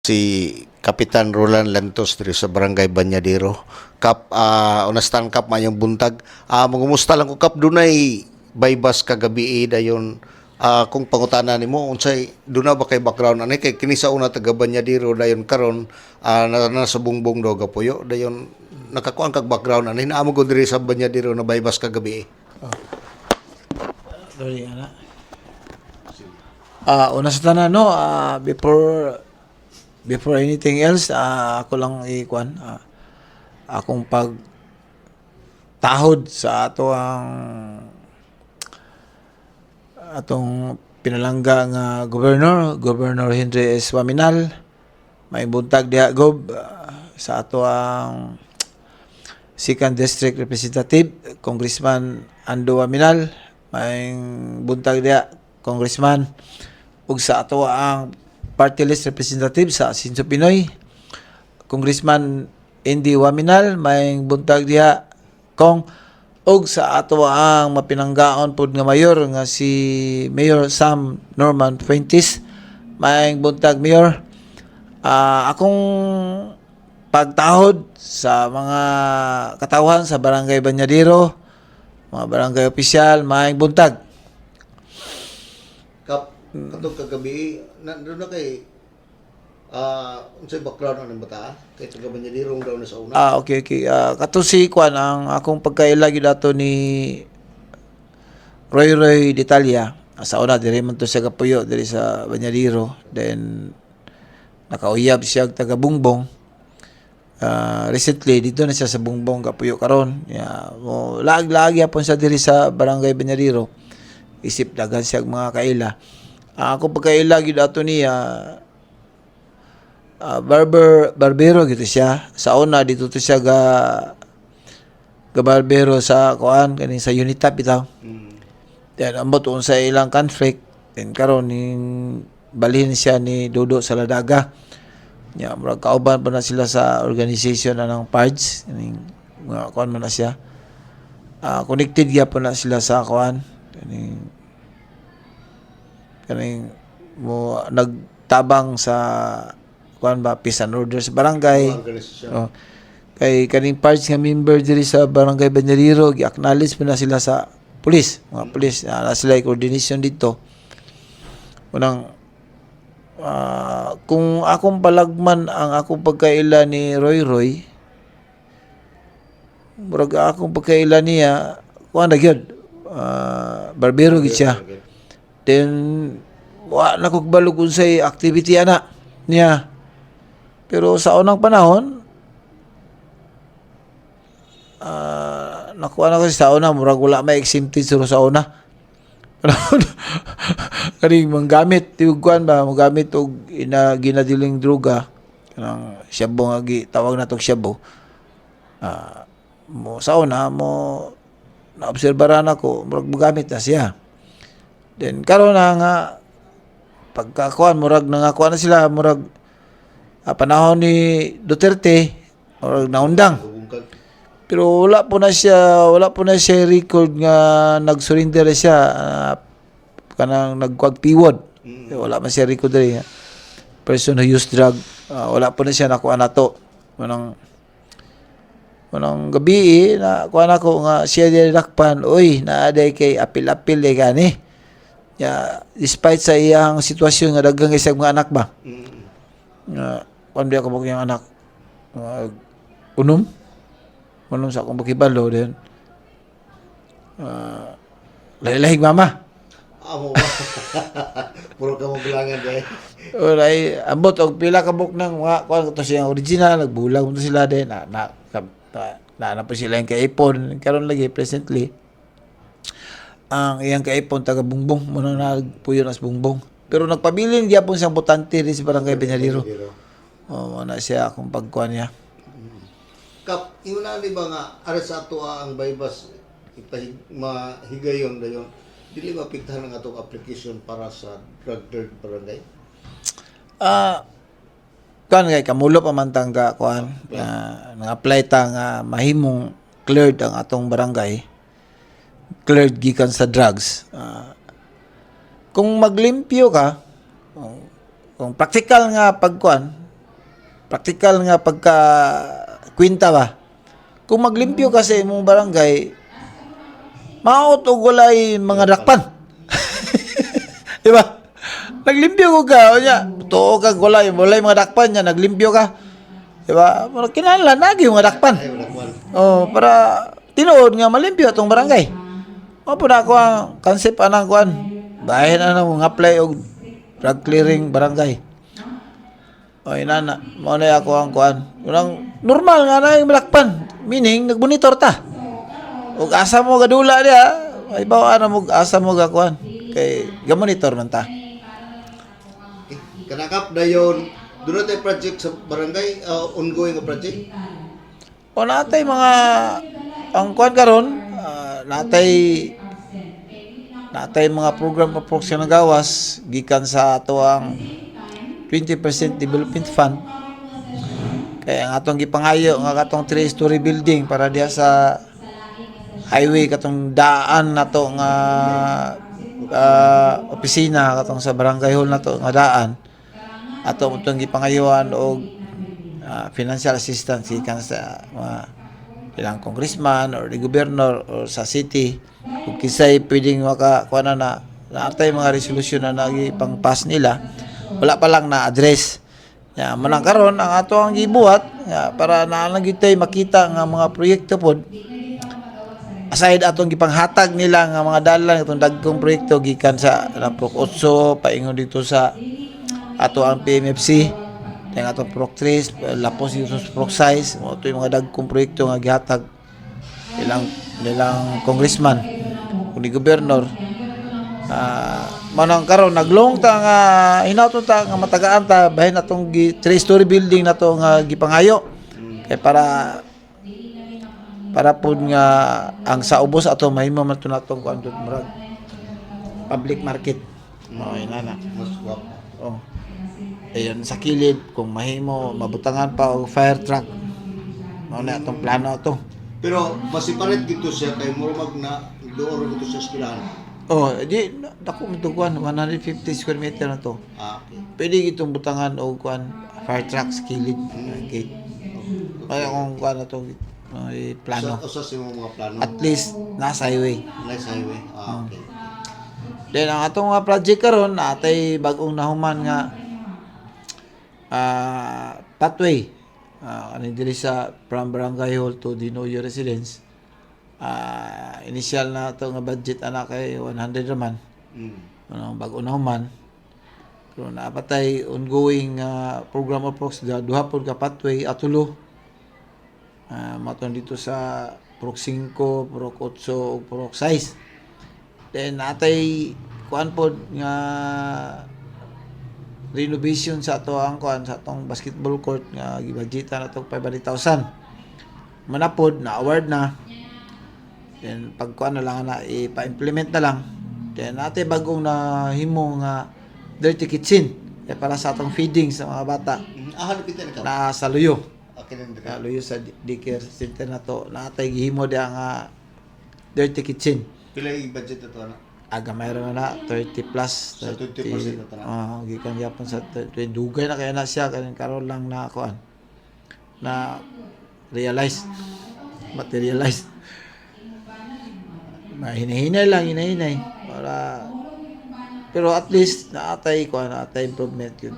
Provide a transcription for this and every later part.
si Kapitan Roland Lantos diri sa Barangay Banyadero. Kap, unastan kap mayong buntag. Mangumusta lang ko kap dunay baybas kagabi dayon. Kung pangutana nimo unsay duna ba kay background ani kay kini sa una taga Banyadero dayon karon nasa bungbong do gapuyo dayon nakakuan kag background ani naamo ko diri sa Banyadero na baybas kagabi. Sorry, ana. Una sa tanan, no, before anything else, ako lang ikuan, akong pagtahod sa atong pinalangga nga Governor Henry S. Waminal, may buntag diha gob sa ato ang Second District Representative, Congressman Ando Waminal, may buntag diha Congressman, ug sa ato ang party list representative sa Sinso Pinoy, Congressman Indy Waminal, may buntag diha kong, ug sa ato ang mapinanggaon pod nga mayor nga si Mayor Sam Norman Fuentes, may buntag mayor. Akong pagtahod sa mga katawhan sa Barangay Banyadero, mga barangay opisyal, may buntag. Kap, katong kagabi doon na kay unsay background ng bata kay taga Banyadero daw na sa una. Okay. Kato si Kwan, ang akong pagkailagi dato ni Roy Detalya. Sa una, diri man to sa Kapuyo, diri sa Banyadero. Then, nakauyab siya taga Bungbong. Recently, dito na siya sa Bungbong, Kapuyo karon. Laag-laag yapon siya diri sa Barangay Banyadero. Isip dagan siya mga kaila. Ako pagkailagi dato niya, barbero gitu siya. Sa una dito to siya ga barbero sa kuan kaning sa Unitap bitaw. Then ambot sa ilang conflict, then karon ning balhin siya ni Dodo Saladaga. Nya murag kauban pa na sila sa organization na ng PARDS, ning mga kuan man na siya. Connected gyapon na sila sa kuan kaning mo nagtabang sa kuan ba peace and order sa barangay. Kay kaning parts nga member diri sa Barangay Banyadero, gi-acknowledge mo na sila sa pulis, mga pulis na sila coordination dito. Unang kung akong palagman ang akong pagkaila ni Roy, murag akong pagkaila niya kuan na gyud, barbero gid siya. Then wa na ko balog unsay activity ana niya. Pero sa unang panahon, nakuha na kasi sa una, murag wala may exempted sa una. Kaning manggamit, tiwagkuan ba, manggamit og ginadiling droga, kanang syabo nga tawag na tong syabo. Sa una, naobserbaran ako, murag magamit na siya. Then, karon na nga, pagkakuan, murag nangakuan na sila, murag panahon ni Duterte or naundang, pero wala po na siya record nga nag-surrender siya, kanang nagkuag-piwod. Wala man siya record diri, person who used drug. Wala po na siya nakuha na to. Manang gabi na kuha na ko nga siya dinakpan, oy naaday kay apil-apil gani. Despite sa iyang sitwasyon nga daghang isang mga anak ba. Kung di ako yung anak, unom sa akong bakibalo din. Lahig mama. Amo. Puro ka mo bilangan dai. Oray, ambot og pila ka book nang mga kuan to siyang original, nagbulag mo to sila din na po sila yung kaipon karon lagi presently. Ang iyang kaipon taga Bungbong, mo nang nagpuyo na sa Bungbong. Pero nagpabilin gyapon siyang botante rin sa Barangay Banyadero. Na siya akong pagkuhan niya. Kap, iuna di ba nga ara sa ato ang baybas mahigayon dayon. Dili maapektahan ang atong application para sa drug third barangay. Kan kay kamulo pa man tang kuan nang-apply ta nga mahimong cleared ang atong barangay. Cleared gikan sa drugs. Kung maglimpyo ka, kung practical nga pagkuan, praktikal nga pagka kwinta ba. Kung maglimpyo ka sa imong barangay, maot og walay mga dakpan. Di ba? Naglimpyo ko ka, o niya, totoo ka, walay mga dakpan niya, naglimpyo ka. Di ba? Kinahanglan lagi yung mga dakpan. Oh, para tinuod nga malimpyo atong barangay. O po na ako ang concept anang kuan. Bahin anang apply og drug clearing barangay. O inana, mo na ako ang kuan. Unang normal nga na yung malakpan. Meaning nagbonitor ta. Ug asa mo gadula dia, ay bawaan na mo asa mo gakuan. Kay gamonitor man ta. Kanakap dayon doon tayo project sa barangay, ongoing nga project. O natay mga ang kuan karon, natay mga program of works nga nagawas gikan sa ato ang 20% development fund. Kaya ang atong gipangayo nga katong 3-story building para diha sa highway katong daan nato nga opisina katong sa barangay hall nato nga daan ato mutong gipangayoan og financial assistance gikan sa mga ilang congressman or the governor or sa city kung kisay pwedeng makakuha na natay mga resolution na nagipang-pass nila wala pa lang na-address. Ya, manang karon ang ato ang gibuhat para naalang gitay makita nga mga proyekto pod aside atong gipanghatag nila nga mga dalan itong dagkong proyekto gikan sa Proc 8 paingon dito sa ato ang PMFC ang atong Proc 3 lapos dito sa Proc 6 mo ito yung mga dagkong proyekto nga gihatag nilang congressman ug ni gobernador. Manang karon naglong ta nga hinauton ta nga matagaan ta bahin atong 3-story building nato nga gipangayo kay para pud nga ang sa ubos ato mahimo man to natong kuan murag public market. Oh, inana. Mas guwapo. Oh. Ayun sa kilid kung mahimo mabutangan pa og fire truck. Mao na atong plano ato. Pero masiparet dito siya kay murag na door dito sa eskwelahan. Oh, di dako mo to kuan 150 square meter na to. Okay. Pwede gitong butangan og kuan fire truck sa kilid gate. Ay akong kuan na to plano. Usa sa mga plano. At least nasa highway. Nice highway. Okay. Then ang atong nga project karon natay bag-ong nahuman nga pathway ani diri sa from Barangay Hall to Dinoyo Residence. Initial na to nga budget ana kay 100 naman. Ano bag-ong nahuman. Pero napatay ongoing program of works duha pod ka pathway atulo. Maton dito sa Proc 5, Proc 8 ug Proc 6. Then natay kuan pod nga renovation sa ato ang kuan sa atong basketball court nga gibudgetan nato 500,000. Manapod na award na. Then pag kuan na lang na ipa-implement na lang. Then natay bagong na himo nga dirty kitchen para sa atong feeding sa mga bata. Halipitan ka. Na sa Luyo. Okay lang dira. Luyo sa daycare center na to. Natay gihimo dia nga dirty kitchen. Pila yung budget ato ana? Aga mayroon na 30 plus Sa 20% na to na. gikan gyapon sa 20 dugay na kaya na siya karon lang na kuan na materialize hinahinay para pero at least naatay kuan naatay improvement yun.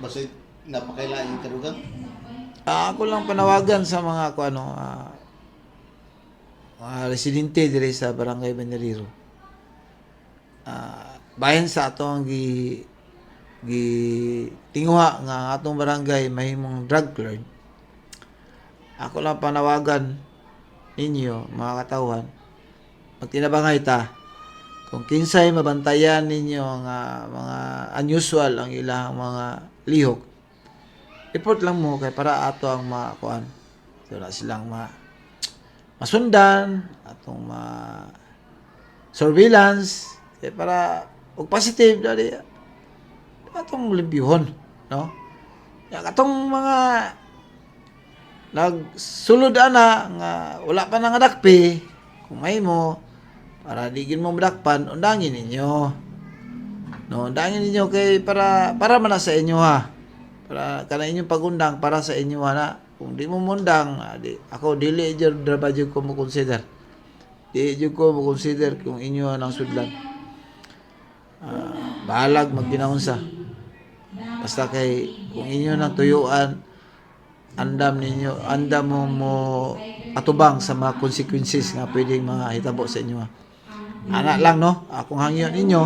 Basta napakailain yung karugang. Ako lang panawagan sa mga kuano residente dire sa Barangay Banyariro. Bahin sa ato ang tinguha nga atong barangay mahimong drug lord. Ako lang panawagan ninyo mga katawan magtinabangay ta kung kinsay mabantayan ninyo nga mga unusual ang ilang mga lihok report lang mo kay para ato ang makuan so na silang masundan atong surveillance kay para og positive dali atong limpyuhon no atong mga nagsulod ana nga wala pa nang adakpi kung may mo para digin mo madakpan undangin ninyo no undangin ninyo kay para man na sa inyo ha para kana inyong pagundang para sa inyo na. Kung di mo mundang, ako dili jud draba jud ko mo consider. Di jud ko mo consider kung inyo nang sudlan. Bahalag magkinaunsa. Basta kay kung inyo nang tuyuan, andam mo atubang sa mga consequences nga pwedeng mahitabo sa inyo. Anak lang no, akong hangyon ninyo,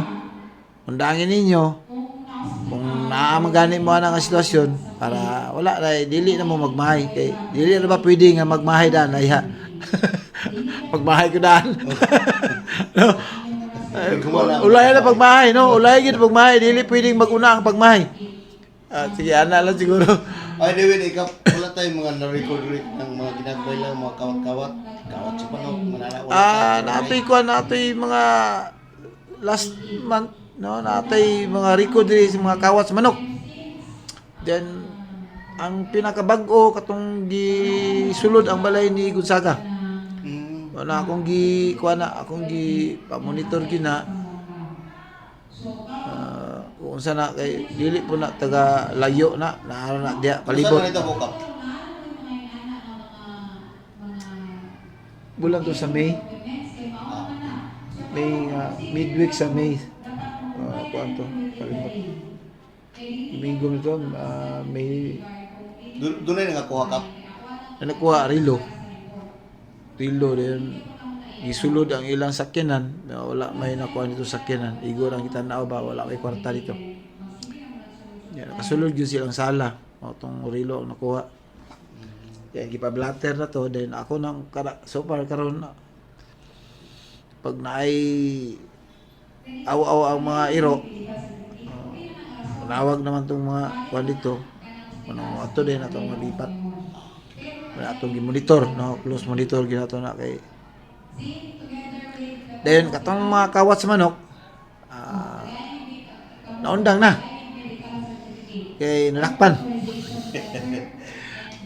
undangin ninyo kung naamagani mo na nga sitwasyon para wala na dili na mo magmahay kay dili na ba pwede nga magmahay daan ayha. Magmahay ko daan. No? Ulay na pagmahay no, ulay gid pagmahay dili pwedeng maguna ang pagmahay. Sige ana lang siguro. Ay, Dewin, ikaw, wala tayong mga na-record ng mga ginagmay lang, mga kawat-kawat. Kawat sa panok, manana. Natoy mga last month, no, natoy mga record diri sa mga kawat sa manok. Then, ang pinakabag-o katong gisulod ang balay ni Gonzaga. Wala akong akong pa-monitor gina. Kung sa na kay dili po na taga layo na diya palibot. Saan na ito bukap? Bulan to sa May. Midweek sa May. Kuan to palibot. Domingo nito May. Doon na nakakuha kap? Nakuha Rilo din. Gisulod ang ilang sakyanan, wala may nakuha nito sakyanan. Igor ang kita nao ba, wala may kwarta dito. Yan, nakasulod yun silang sala. Itong Rilo ang nakuha. Yan, gipa-blatter na to. Then ako nang, so far karon pag naay aw ang mga iro, nawag naman tong mga kuwan dito. Ato din, atong malipat. Atong gi-monitor, no? Close monitor, ginato na kay then katong mga kawat sa manok naundang na kay nalakpan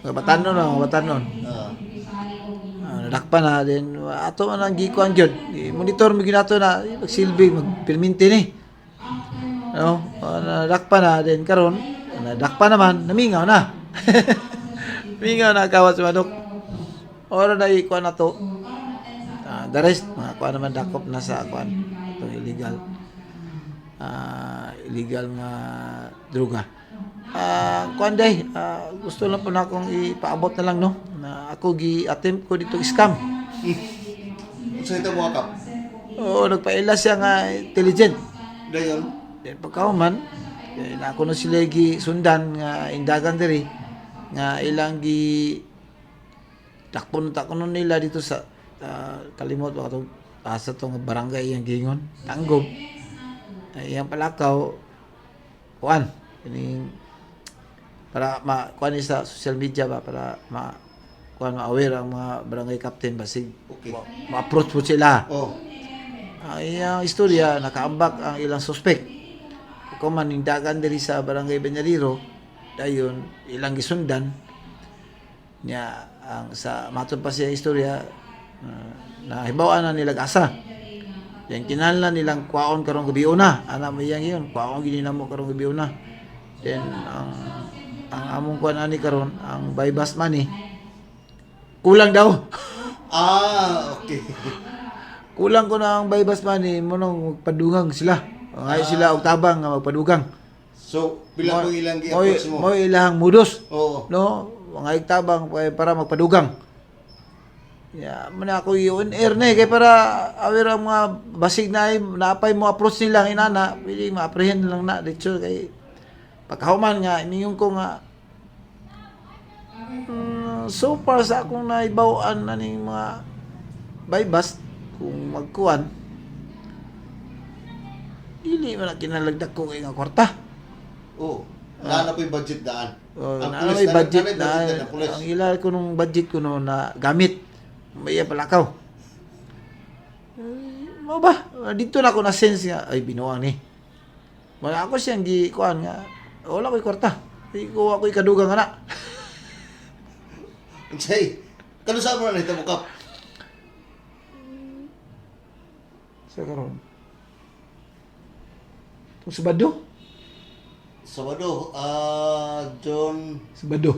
mga batanon nalakpan na then ato man ang gikuan gyud monitor mo ginato na magsilbi magperminti ni no nalakpan na then karon nadakpan naman namingaw na mingaw na kawat sa manok ora na ikuan na to. The rest, mga kuha naman dakop na sa kuan itong illegal nga droga. Kuan day, gusto lang po na akong ipaabot na lang no na ako gi-attempt ko dito scam. Saan ito bukap? Oo, nagpaila siya nga intelligent. Dayon? Then pagkauman, na ako na sila sundan nga indagan diri nga ilang takpon nila dito sa kalimot ba itong asa itong barangay iyang gingon Tanggob iyang palakaw kuan ini para kuan sa social media ba para ma-aware ang mga barangay captain basig ma-approach po sila ang iyang istorya nakaambak ang ilang suspect kung manindagan diri sa barangay Banyadiro dayon ilang gisundan niya ang sa matod pa siya istorya na hibawaan na nila asa. Yang kinahanglan nilang kwaon karong gabi una. Ana mo yang iyon, kwaon gini namo karong gabi una. Then ang among kuan ani karon, ang bypass money kulang daw. Okay. Kulang ko na ang bypass money mo nang magpadugang sila. Ngay sila og tabang nga magpadugang. So, bilang mo ilang gi-approach mo? Mo ilang modus. Oo. No, ngay tabang para magpadugang. Man ako i-on air na kay para aware ang mga basig na napay mo approach nila ang inana, pwede ma-apprehend lang na dito kay pagkahuman nga iniyong ko nga so far sa akong naibawaan na ning mga bypass kung magkuan dili man kinalagdak ko kay nga kwarta. Naana po yung budget daan. Naana may budget na ang ila ko nung budget ko no na gamit may palakaw. Mo ba? Dito na ako na sense nga ay binuang ni. Wala ako siyang kuan nga wala ko'y kwarta. Ako kadugang ana. Say, kano sa mo na ito bukap? Sa karon. Tung Sabado? Sabado, Sabado.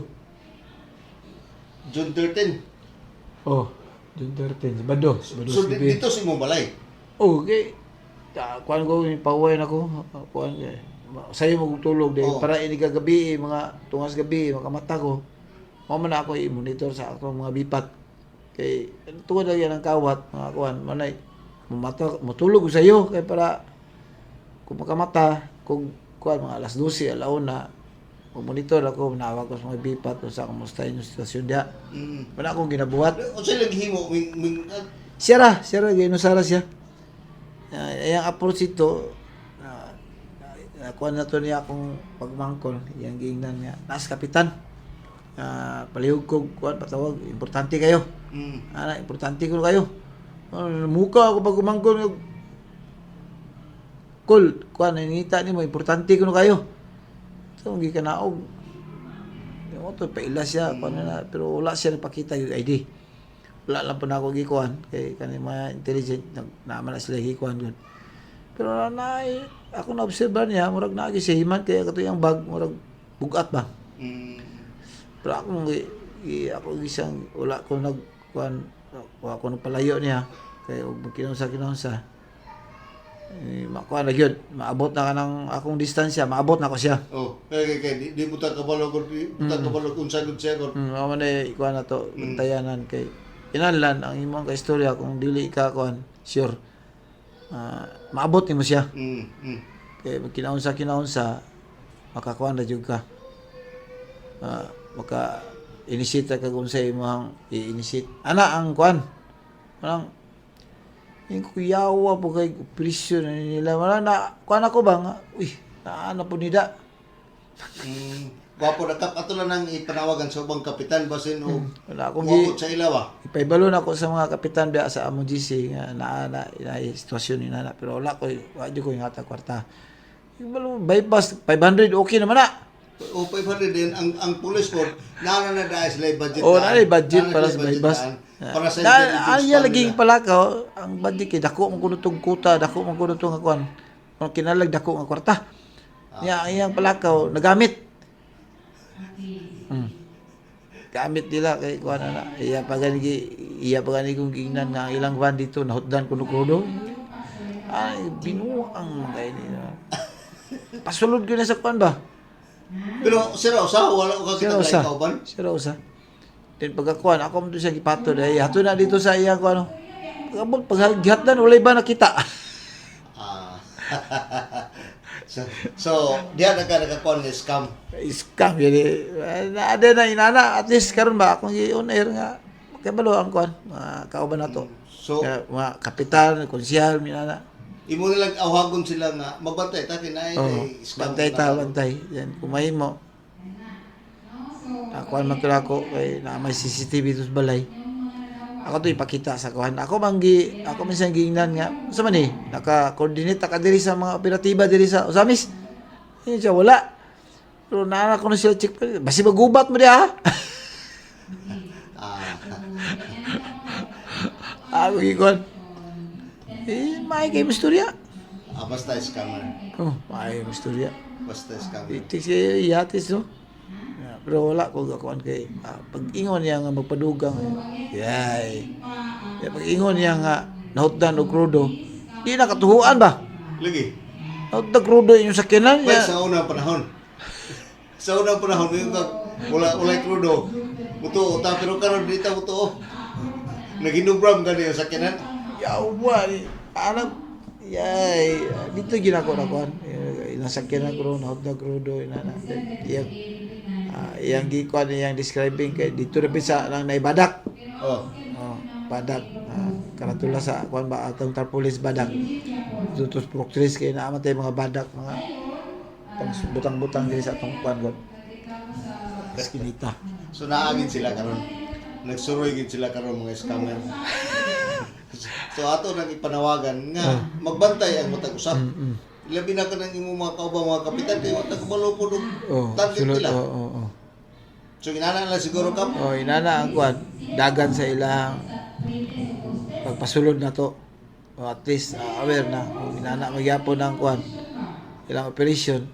June 13. Oh, June 13. Sabado. Sabado So, sige. dito si mong balay. Oh, okay. Kuan ko, pauwi na ko. Kuan kay. Sayo magtulog dahil Oh. para ini gabi, mga tungas gabi, makamata ko. Mao man ako i-monitor sa akong mga bipat. Kay tungod na yan ang kawat, mga kuan, manay matulog ko sa iyo kay para kung makamata, kung kuan mga alas 12, alauna, monitor ako, nawag ko sa mga bipat kung sa kamusta yung sitwasyon diya. Wala akong ginabuhat. O sila naghimo, Siya ra, ginusara siya. Ayang approach ito, kuha na to niya akong pagmangkon, yung giingnan niya. Taas kapitan, palihog ko, kuha, patawag, importante kayo. Importante ko kayo. Muka ako pag kumangkon, cool, kuha, naningita ni mo, importante ko kayo. So, hindi ka naog. Yung mo to, paila siya, pero wala siya napakita yung ID. Wala lang po na ako gikuhan kay kanina mga intelligent naman na sila gikuhan yun. Pero ako na-observe niya, murag nagisihiman kaya kato yung bag, murag bugat ba? Pero ako isang wala ko nagkuhan, ako nagpalayo niya kaya huwag kinunsa. Makuha na yun, maabot na ka ng akong distansya, maabot na ko siya. Oh, kaya di mo ta kabalo ko, kung sagod siya ko. Ako na ikuha na to, bantayanan kay inanlan ang imong kaistorya kung dili ka kuan sure maabot nimo siya kay kinaunsa makakuan na jud ka maka initiate ka kung sa imong i-initiate ana ang kuan parang yung kuyawa po kay operasyon nila wala na kuan ako ba nga uy naana po nida Wapo na kap ato lang nang ipanawagan sa ubang kapitan basin o wala akong wapot sa ilaw. ipaibalon ako sa mga kapitan biya sa among GC nga naa sitwasyon ni nana pero wala ko wadyo ko yung hata kwarta. Ibalo bypass 500 okay naman na. O 500 din ang police po na dahil sila budget. Oh, na budget para sa bypass. Para sa Ay laging pala ka ang budget kay dako man kuno tong kuta, dako man kuno tong kuan. Kung kinalag dako nga kwarta. Nya iyang pala ka nagamit. Gamit nila kay kuan na iya pa gani kung gingnan nga ilang van dito nahutdan kuno kuno ay binuang mga ini pasulod ko na sa kuan ba pero sira usa wala ko kita like kauban. Sira usa din pagkakuan ako mo siya gipato dai hato na dito sa iya ko ano paghatdan walay ba nakita So dia nagkakuan ni scam yun ada na inana at least karon ba akong on air nga kabalo ang kuan kauban nato so mga kapitan konsyal minana imo nilang awhagon sila nga magbantay ta kinay scam bantay yan kumain mo ako man ko kay na may CCTV sa balay ako to ipakita sa kuan ako minsan giingnan nga sa man naka-coordinate ka diri sa mga operatiba diri sa Osamis siya wala pero naana ko na sila check basi magubat mo diha ako gikuan may kay istorya basta scammer may istorya basta scammer itik siya yatis no pero wala ko gakuan kay pag ingon niya nga magpadugang pag ingon niya nga nahutdan og krudo di na katuhuan ba lagi nahutdan krudo yung sakyanan Bay, niya sa unang panahon yung wala krudo buto ta pero karon dito buto naginubram gani yung sakyanan yawa anak dito ginako na kuan nasakyanan ko nahutdan krudo inana yang gikuan yang describing kay dito rin sa lang naibadak badak karatula sa kuan ba atong tarpulis badak tutus proctris kay naamatay mga badak mga butang-butang diri sa atong kuan god eskinita so naagin sila karon nagsuroy gid sila karon mga scammer so ato nang ipanawagan nga magbantay ang matag usap labi na kanang imong mga kaubang mga kapitan kay matag malupod og target nila so inana lang siguro kap inana ang kuan dagan sa ilang pagpasulod na to at least aware na kung inana magyapon ang kuan ilang operation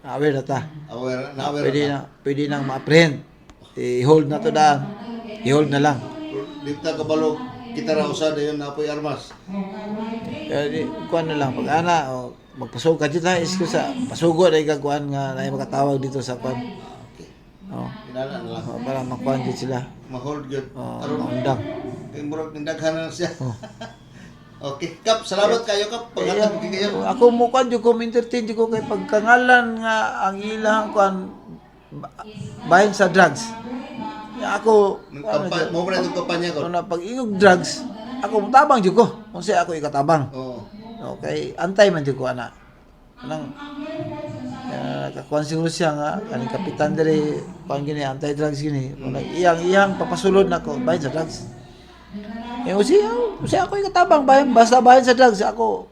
Aware na ta. Aware Pwede nang ma-apprehend. I-hold na to daan. I-hold na lang. Dito kabalo kita ra usad dayon na apoy armas. Kuan na lang pag ana o magpasug ka dito sa pasugo dai ka kuan nga nay makatawag dito sa kuan. Oh, Inana na lang. para makuan gid sila. Ma-hold gyud. Oh, Aron maundang. kay murag nindaghan na siya. Oh. Okay, Kap, salamat kayo Kap. Paghatag mo kayo. Ako mo kuan jud ko entertain jud ko kay pagkangalan nga ang ilang kuan bahin sa drugs. Ya ako Mo ba itong kampanya ko? na pag ingog drugs, ako mutabang jud ko. Unsay ako ikatabang. Oo. Okay, antay man jud ko ana. Anang kakuan siguro siya nga kaning kapitan diri pang gini anti drugs gini. Iyang papasulod nako bahin sa drugs. Usi ako ikatabang bahin basta bahin sa drugs ako.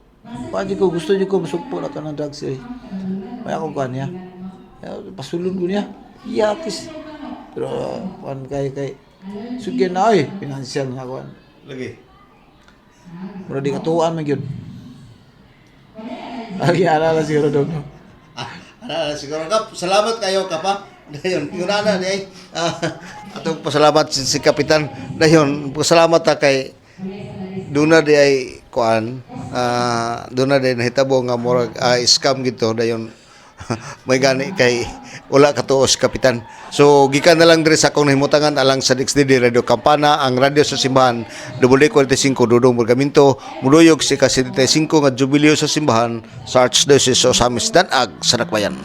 Kuan jud ko gusto jud ko musugpo na to ng drugs eh. May ako kuan niya. Pasulod ko niya. Yakis. Pero kuan kay sugyan na oy financial nga kuan. Lagi. Mura di katuan man gyud. Lagi ala siguro dog. Siguro Kap, salamat kayo Kap ha. Dayon, yun na ni atong pasalamat si Kapitan. Dayon, pasalamat ta kay duna di ay kuan duna di nahitabo nga murag scam gito dayon may gani kay wala katuos Kapitan. So gikan na lang diri sa akong nahimutangan alang sa DXDD Radio Campana ang radyo sa simbahan W45 Dudong Burgaminto muduyog si ka 75 nga jubileo sa simbahan sa Archdiocese of Samis Danag sa Dakbayan.